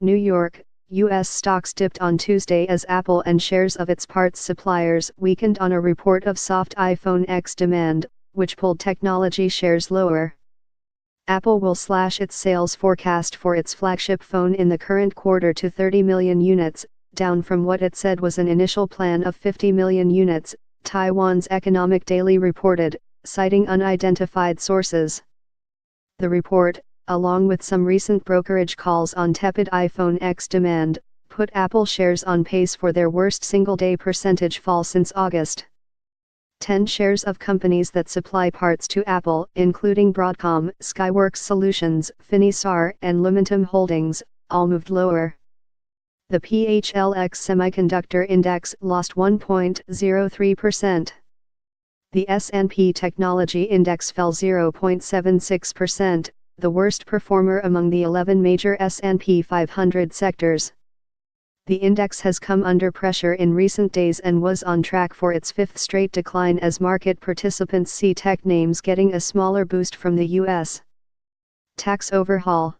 New York, U.S. stocks dipped on Tuesday as Apple and shares of its parts suppliers weakened on a report of soft iPhone X demand, which pulled technology shares lower. Apple will slash its sales forecast for its flagship phone in the current quarter to 30 million units, down from what it said was an initial plan of 50 million units, Taiwan's Economic Daily reported, citing unidentified sources. The report, along with some recent brokerage calls on tepid iPhone X demand, put Apple shares on pace for their worst single-day percentage fall since August. 10 shares of companies that supply parts to Apple, including Broadcom, Skyworks Solutions, Finisar, and Lumentum Holdings, all moved lower. The PHLX Semiconductor Index lost 1.03%. The S&P Technology Index fell 0.76%, the worst performer among the 11 major S&P 500 sectors. The index has come under pressure in recent days and was on track for its fifth straight decline as market participants see tech names getting a smaller boost from the U.S. tax overhaul.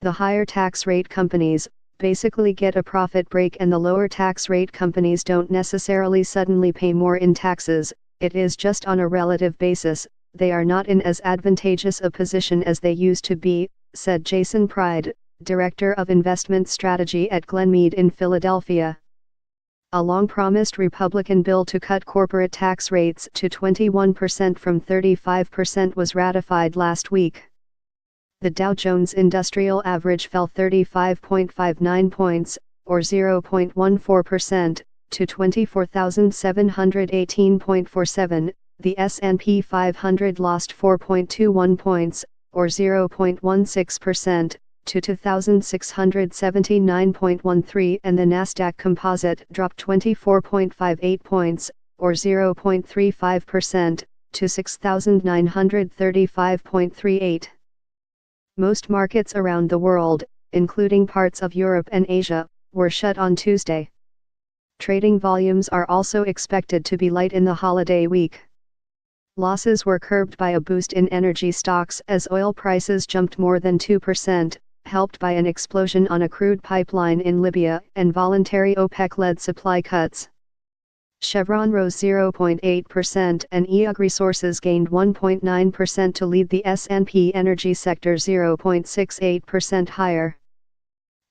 The higher tax rate companies basically get a profit break, and the lower tax rate companies don't necessarily suddenly pay more in taxes. It is just on a relative basis. They are not in as advantageous a position as they used to be, said Jason Pride, Director of Investment Strategy at Glenmead in Philadelphia. A long-promised Republican bill to cut corporate tax rates to 21% from 35% was ratified last week. The Dow Jones Industrial Average fell 35.59 points, or 0.14%, to 24,718.47. The S&P 500 lost 4.21 points, or 0.16%, to 2,679.13, and the Nasdaq Composite dropped 24.58 points, or 0.35%, to 6,935.38. Most markets around the world, including parts of Europe and Asia, were shut on Tuesday. Trading volumes are also expected to be light in the holiday week. Losses were curbed by a boost in energy stocks as oil prices jumped more than 2%, helped by an explosion on a crude pipeline in Libya and voluntary OPEC-led supply cuts. Chevron rose 0.8% and EOG Resources gained 1.9% to lead the S&P energy sector 0.68% higher.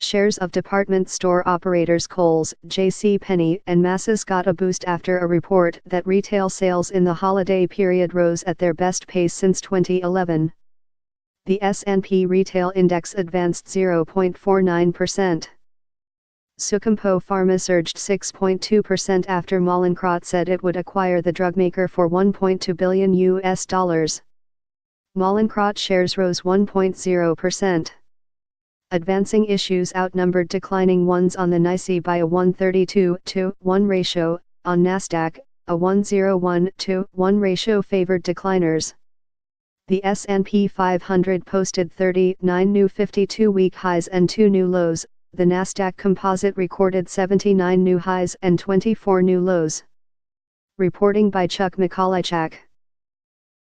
Shares of department store operators Kohl's, JCPenney, and Macy's got a boost after a report that retail sales in the holiday period rose at their best pace since 2011. The S&P Retail Index advanced 0.49%. Sucompo Pharma surged 6.2% after Mallinckrodt said it would acquire the drugmaker for $1.2 billion. Mallinckrodt shares rose 1.0%. Advancing issues outnumbered declining ones on the NYSE by a 132-to-1 ratio. On Nasdaq, a 101-to-1 ratio favored decliners. The S&P 500 posted 39 new 52-week highs and 2 new lows. The Nasdaq Composite recorded 79 new highs and 24 new lows. Reporting by Chuck Mikolaychak.